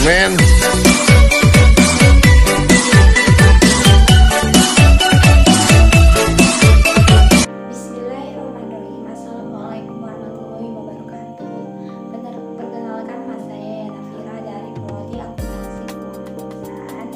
man. Bismillahirrahmanirrahim. Assalamualaikum warahmatullahi wabarakatuh. Perkenalkan, mas saya Nafira dari Prodi Akuntansi Perusahaan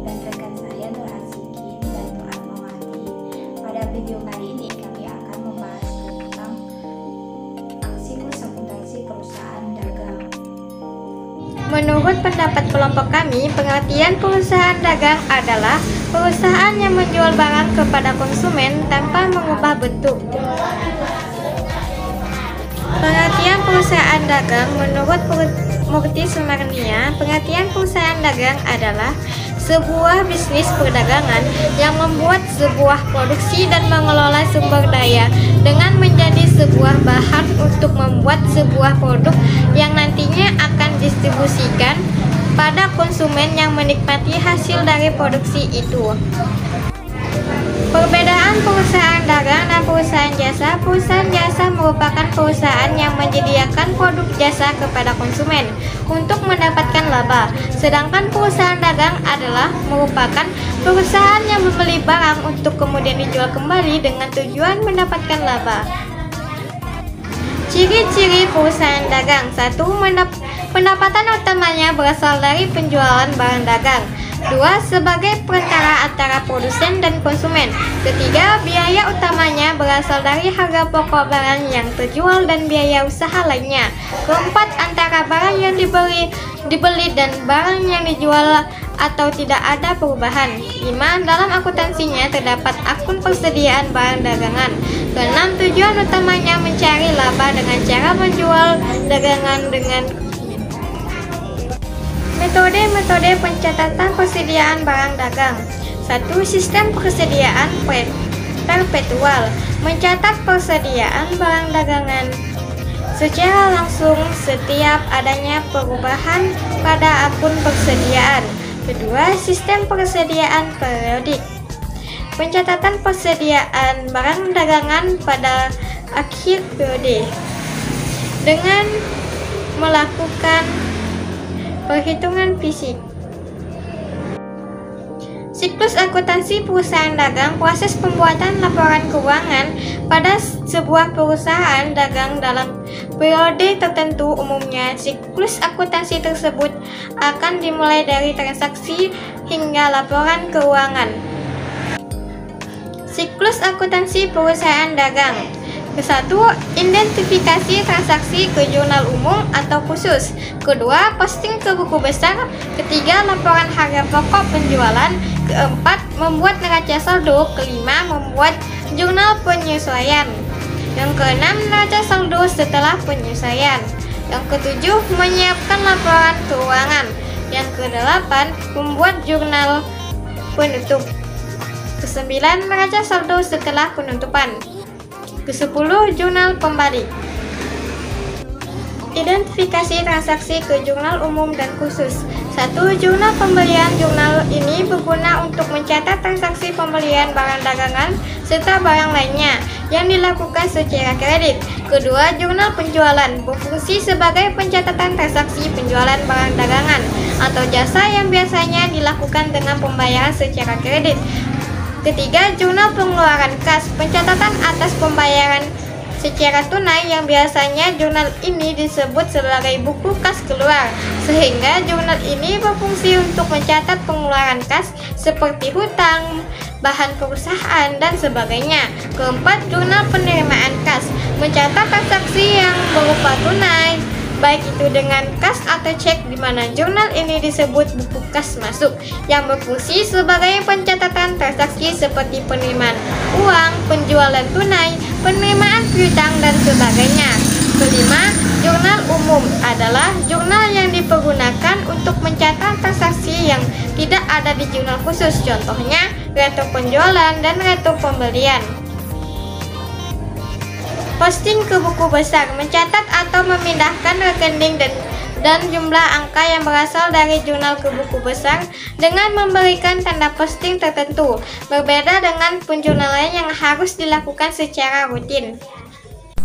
dan rekan saya Nur Hasikin dan Nur Atmawati. Pada video kali ini kami akan membahas tentang siklus akuntansi perusahaan dagang. Menurut pendapat kelompok kami, pengertian perusahaan dagang adalah perusahaan yang menjual barang kepada konsumen tanpa mengubah bentuk. Pengertian perusahaan dagang menurut Murti Sumarnia, pengertian perusahaan dagang adalah sebuah bisnis perdagangan yang membuat sebuah produksi dan mengelola sumber daya dengan menjadi sebuah bahan untuk membuat sebuah produk yang nantinya akan distribusikan pada konsumen yang menikmati hasil dari produksi itu. Perbedaan perusahaan dagang dan perusahaan jasa merupakan perusahaan yang menyediakan produk jasa kepada konsumen untuk mendapatkan laba. Sedangkan perusahaan dagang adalah merupakan perusahaan yang membeli barang untuk kemudian dijual kembali dengan tujuan mendapatkan laba. Ciri-ciri perusahaan dagang: 1. Pendapatan utamanya berasal dari penjualan barang dagang. 2. Sebagai perantara antara produsen dan konsumen. 3. Biaya utamanya berasal dari harga pokok barang yang terjual dan biaya usaha lainnya. 4. Antara barang yang dibeli dan barang yang dijual atau tidak ada perubahan. 5. Dalam akuntansinya terdapat akun persediaan barang dagangan. 6. Tujuan utamanya mencari laba dengan cara menjual dagangan dengan metode pencatatan persediaan barang dagang. 1. Sistem persediaan perpetual, mencatat persediaan barang dagangan secara langsung setiap adanya perubahan pada akun persediaan. 2. Sistem persediaan periodik, pencatatan persediaan barang dagangan pada akhir periode dengan melakukan perhitungan fisik. Siklus akuntansi perusahaan dagang, proses pembuatan laporan keuangan pada sebuah perusahaan dagang dalam periode tertentu. Umumnya, siklus akuntansi tersebut akan dimulai dari transaksi hingga laporan keuangan. Siklus akuntansi perusahaan dagang. 1. Identifikasi transaksi ke jurnal umum atau khusus. 2. Posting ke buku besar. 3. Laporan harga pokok penjualan. 4. Membuat neraca saldo. 5. Membuat jurnal penyesuaian. 6. Neraca saldo setelah penyesuaian. 7. Menyiapkan laporan keuangan. 8. Membuat jurnal penutup. 9. Neraca saldo setelah penutupan. 10. Jurnal pembalik. Identifikasi transaksi ke jurnal umum dan khusus. 1. Jurnal pembelian. Jurnal ini berguna untuk mencatat transaksi pembelian barang dagangan serta barang lainnya yang dilakukan secara kredit. 2. Jurnal penjualan, berfungsi sebagai pencatatan transaksi penjualan barang dagangan atau jasa yang biasanya dilakukan dengan pembayaran secara kredit. 3. Jurnal pengeluaran kas, pencatatan atas pembayaran secara tunai yang biasanya jurnal ini disebut sebagai buku kas keluar, sehingga jurnal ini berfungsi untuk mencatat pengeluaran kas seperti hutang, bahan perusahaan, dan sebagainya. 4. Jurnal penerimaan kas, mencatat transaksi yang berupa tunai, baik itu dengan kas atau cek, di mana jurnal ini disebut buku kas masuk yang berfungsi sebagai pencatatan transaksi seperti penerimaan uang, penjualan tunai, penerimaan piutang, dan sebagainya. 5. Jurnal umum adalah jurnal yang dipergunakan untuk mencatat transaksi yang tidak ada di jurnal khusus, contohnya retur penjualan dan retur pembelian. Posting ke buku besar, mencatat atau memindahkan rekening dan jumlah angka yang berasal dari jurnal ke buku besar dengan memberikan tanda posting tertentu, berbeda dengan penjurnalan yang harus dilakukan secara rutin.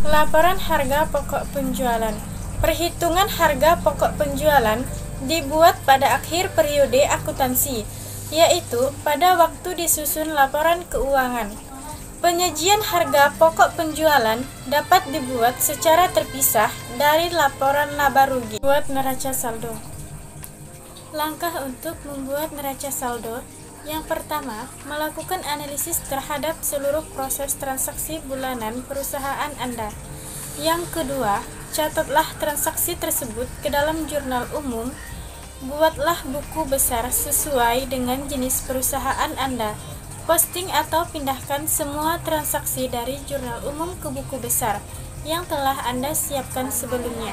Laporan harga pokok penjualan. Perhitungan harga pokok penjualan dibuat pada akhir periode akuntansi, yaitu pada waktu disusun laporan keuangan. Penyajian harga pokok penjualan dapat dibuat secara terpisah dari laporan laba rugi. Buat neraca saldo. Langkah untuk membuat neraca saldo. Yang pertama, melakukan analisis terhadap seluruh proses transaksi bulanan perusahaan Anda. Yang kedua, catatlah transaksi tersebut ke dalam jurnal umum. Buatlah buku besar sesuai dengan jenis perusahaan Anda. Posting atau pindahkan semua transaksi dari jurnal umum ke buku besar yang telah Anda siapkan sebelumnya.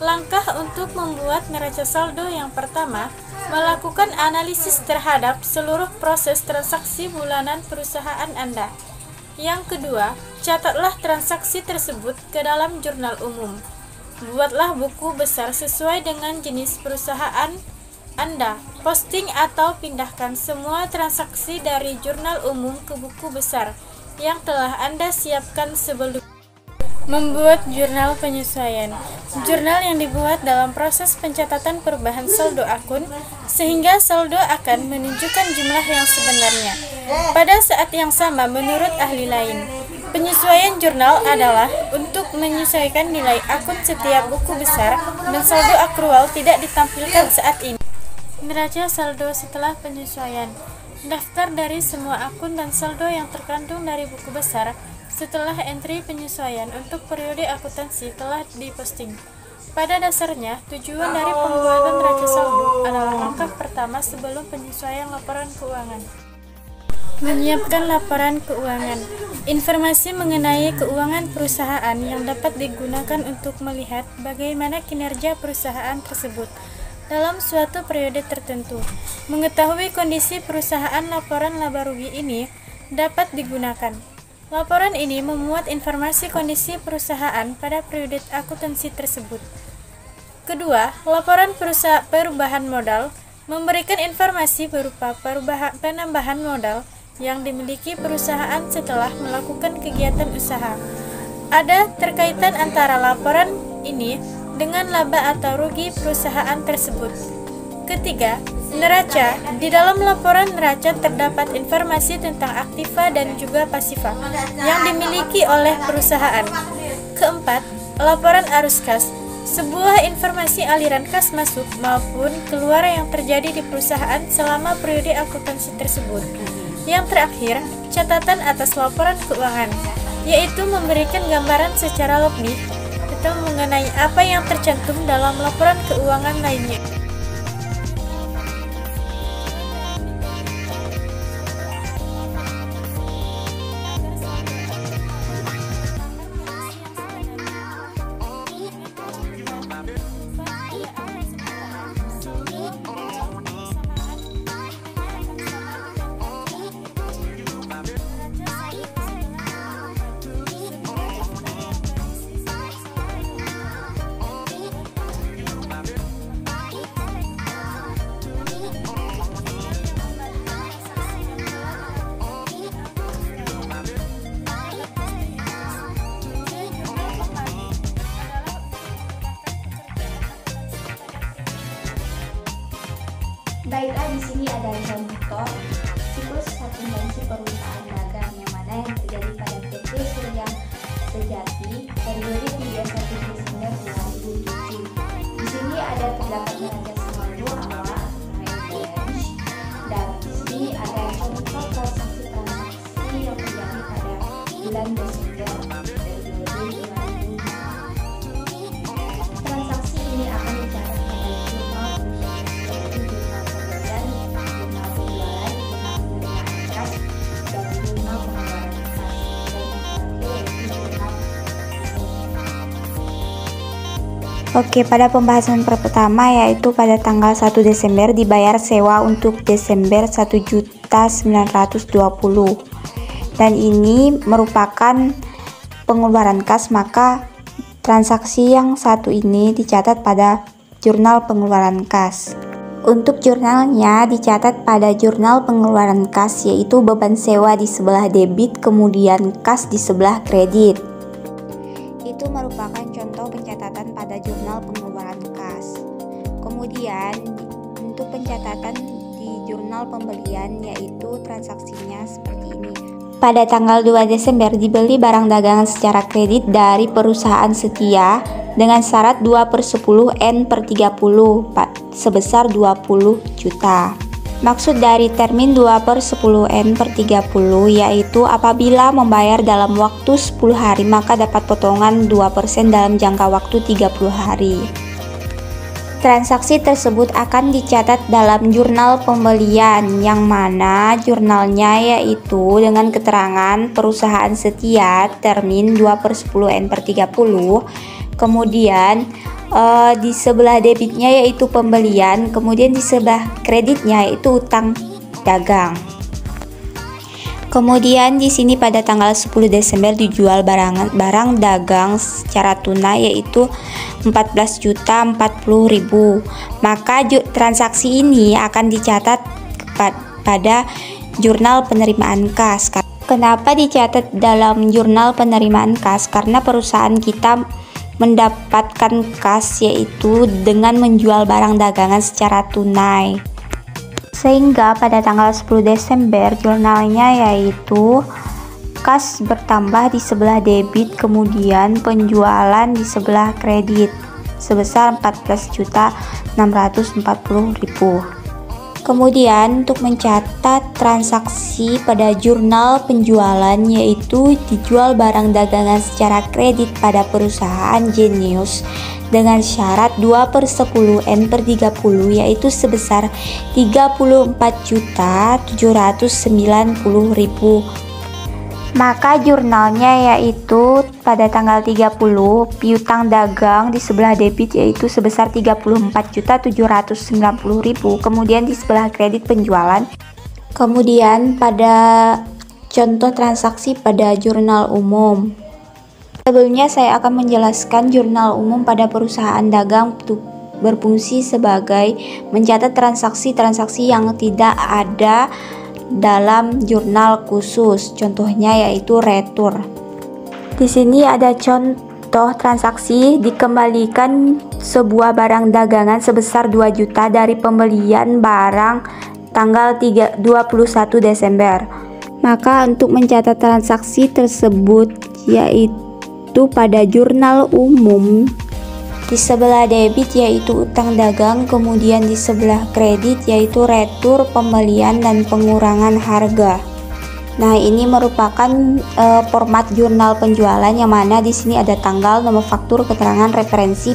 Langkah untuk membuat neraca saldo yang pertama, melakukan analisis terhadap seluruh proses transaksi bulanan perusahaan Anda. Yang kedua, catatlah transaksi tersebut ke dalam jurnal umum. Buatlah buku besar sesuai dengan jenis perusahaan Anda. Posting atau pindahkan semua transaksi dari jurnal umum ke buku besar yang telah Anda siapkan sebelumnya. Membuat jurnal penyesuaian. Jurnal yang dibuat dalam proses pencatatan perubahan saldo akun, sehingga saldo akan menunjukkan jumlah yang sebenarnya pada saat yang sama menurut ahli lain. Penyesuaian jurnal adalah untuk menyesuaikan nilai akun setiap buku besar dan saldo akrual tidak ditampilkan saat ini. Neraca saldo setelah penyesuaian. Daftar dari semua akun dan saldo yang terkandung dari buku besar setelah entry penyesuaian untuk periode akuntansi telah diposting. Pada dasarnya, tujuan dari pembuatan neraca saldo adalah langkah pertama sebelum penyesuaian laporan keuangan. Menyiapkan laporan keuangan. Informasi mengenai keuangan perusahaan yang dapat digunakan untuk melihat bagaimana kinerja perusahaan tersebut dalam suatu periode tertentu. Mengetahui kondisi perusahaan, laporan laba rugi ini dapat digunakan. Laporan ini memuat informasi kondisi perusahaan pada periode akuntansi tersebut. Kedua, laporan perubahan modal memberikan informasi berupa penambahan modal yang dimiliki perusahaan setelah melakukan kegiatan usaha. Ada terkaitan antara laporan ini dengan laba atau rugi perusahaan tersebut. Ketiga, neraca. Di dalam laporan neraca terdapat informasi tentang aktiva dan juga pasifa yang dimiliki oleh perusahaan. Keempat, laporan arus kas. Sebuah informasi aliran kas masuk maupun keluar yang terjadi di perusahaan selama periode akuntansi tersebut. Yang terakhir, catatan atas laporan keuangan, yaitu memberikan gambaran secara lebih atau mengenai apa yang tercantum dalam laporan keuangan lainnya. Baiklah, di sini ada contoh siklus akuntansi perusahaan dagang yang mana yang terjadi pada PT Surya Sejati periode 31 Desember 2007. Di sini ada terdapat neraca saldo awal range, dan di sini ada contoh transaksi yang terjadi pada bulan Desember dari 2005. Transaksi ini akan dicatat pada jurnal Oke, pada pembahasan pertama yaitu pada tanggal 1 Desember dibayar sewa untuk Desember 1.920.000 dan ini merupakan pengeluaran kas, maka transaksi yang satu ini dicatat pada jurnal pengeluaran kas. Untuk jurnalnya dicatat pada jurnal pengeluaran kas, yaitu beban sewa di sebelah debit kemudian kas di sebelah kredit. Itu merupakan contoh pencatatan pada jurnal pengeluaran kas. Kemudian untuk pencatatan di jurnal pembelian yaitu transaksinya seperti ini. Pada tanggal 2 Desember dibeli barang dagangan secara kredit dari perusahaan setia dengan syarat 2/10 N/30 sebesar 20 juta. Maksud dari termin 2/10 N/30 yaitu apabila membayar dalam waktu 10 hari maka dapat potongan 2% dalam jangka waktu 30 hari. Transaksi tersebut akan dicatat dalam jurnal pembelian yang mana jurnalnya yaitu dengan keterangan perusahaan setia termin 2/10 N/30. Kemudian di sebelah debitnya yaitu pembelian, kemudian di sebelah kreditnya yaitu utang dagang. Kemudian di sini pada tanggal 10 Desember dijual barang dagang secara tunai yaitu 14.040.000. Maka transaksi ini akan dicatat pada jurnal penerimaan kas. Kenapa dicatat dalam jurnal penerimaan kas? Karena perusahaan kita mendapatkan kas yaitu dengan menjual barang dagangan secara tunai. Sehingga pada tanggal 10 Desember jurnalnya yaitu kas bertambah di sebelah debit, kemudian penjualan di sebelah kredit sebesar 14.640.000. Kemudian untuk mencatat transaksi pada jurnal penjualan yaitu dijual barang dagangan secara kredit pada perusahaan Genius dengan syarat 2/10 N/30 yaitu sebesar 34.790.000. Maka jurnalnya yaitu pada tanggal 30 piutang dagang di sebelah debit yaitu sebesar 34.790.000, kemudian di sebelah kredit penjualan. Kemudian pada contoh transaksi pada jurnal umum. Sebelumnya saya akan menjelaskan jurnal umum pada perusahaan dagang berfungsi sebagai mencatat transaksi-transaksi yang tidak ada dalam jurnal khusus. Contohnya yaitu retur. Di sini ada contoh transaksi dikembalikan sebuah barang dagangan sebesar 2 juta dari pembelian barang tanggal 21 Desember. Maka untuk mencatat transaksi tersebut yaitu pada jurnal umum di sebelah debit yaitu utang dagang, kemudian di sebelah kredit yaitu retur, pembelian dan pengurangan harga. Nah, ini merupakan format jurnal penjualan yang mana di sini ada tanggal, nomor faktur, keterangan, referensi,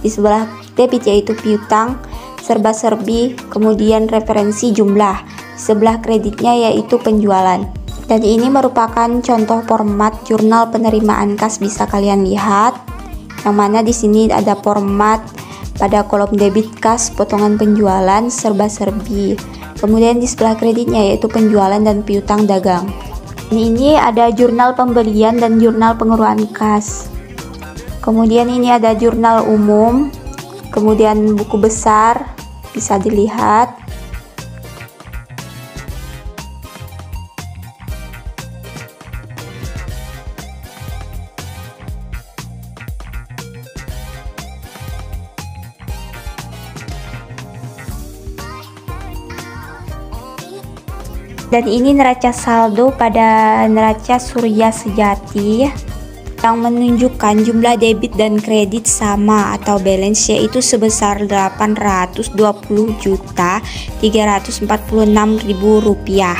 di sebelah debit yaitu piutang, serba-serbi, kemudian referensi jumlah. Di sebelah kreditnya yaitu penjualan. Dan ini merupakan contoh format jurnal penerimaan kas, bisa kalian lihat. Yang mana di sini ada format pada kolom debit kas, potongan penjualan, serba-serbi. Kemudian di sebelah kreditnya yaitu penjualan dan piutang dagang. Ini ada jurnal pembelian dan jurnal pengeluaran kas. Kemudian ini ada jurnal umum, kemudian buku besar bisa dilihat. Dan ini neraca saldo pada neraca Surya Sejati yang menunjukkan jumlah debit dan kredit sama atau balance yaitu sebesar Rp820.346.000.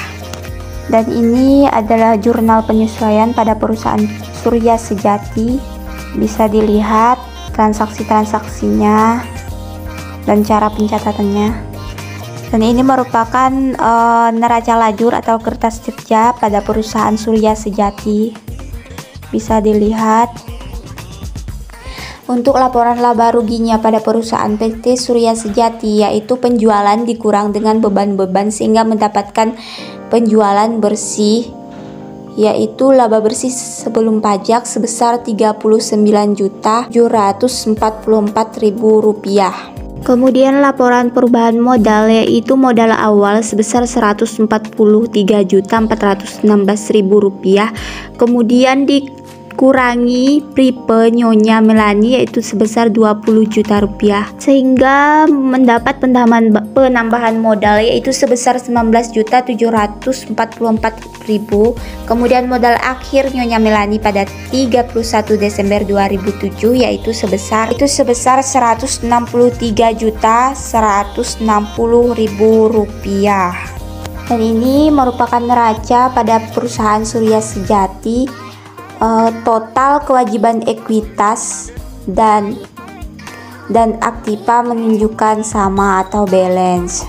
Dan ini adalah jurnal penyesuaian pada perusahaan Surya Sejati. Bisa dilihat transaksi-transaksinya dan cara pencatatannya. Dan ini merupakan neraca lajur atau kertas kerja pada perusahaan Surya Sejati. Bisa dilihat. Untuk laporan laba ruginya pada perusahaan PT Surya Sejati yaitu penjualan dikurang dengan beban-beban sehingga mendapatkan penjualan bersih yaitu laba bersih sebelum pajak sebesar Rp39.744.000. Kemudian laporan perubahan modal yaitu modal awal sebesar Rp143.416.000. Kemudian dikurangi Pripe Nyonya Melani yaitu sebesar 20 juta rupiah, sehingga mendapat penambahan modal yaitu sebesar 19.744.000. Kemudian modal akhir Nyonya Melani pada 31 Desember 2007 yaitu sebesar 163.160.000 rupiah. Dan ini merupakan neraca pada perusahaan Surya Sejati. Total kewajiban ekuitas dan aktiva menunjukkan sama atau balance.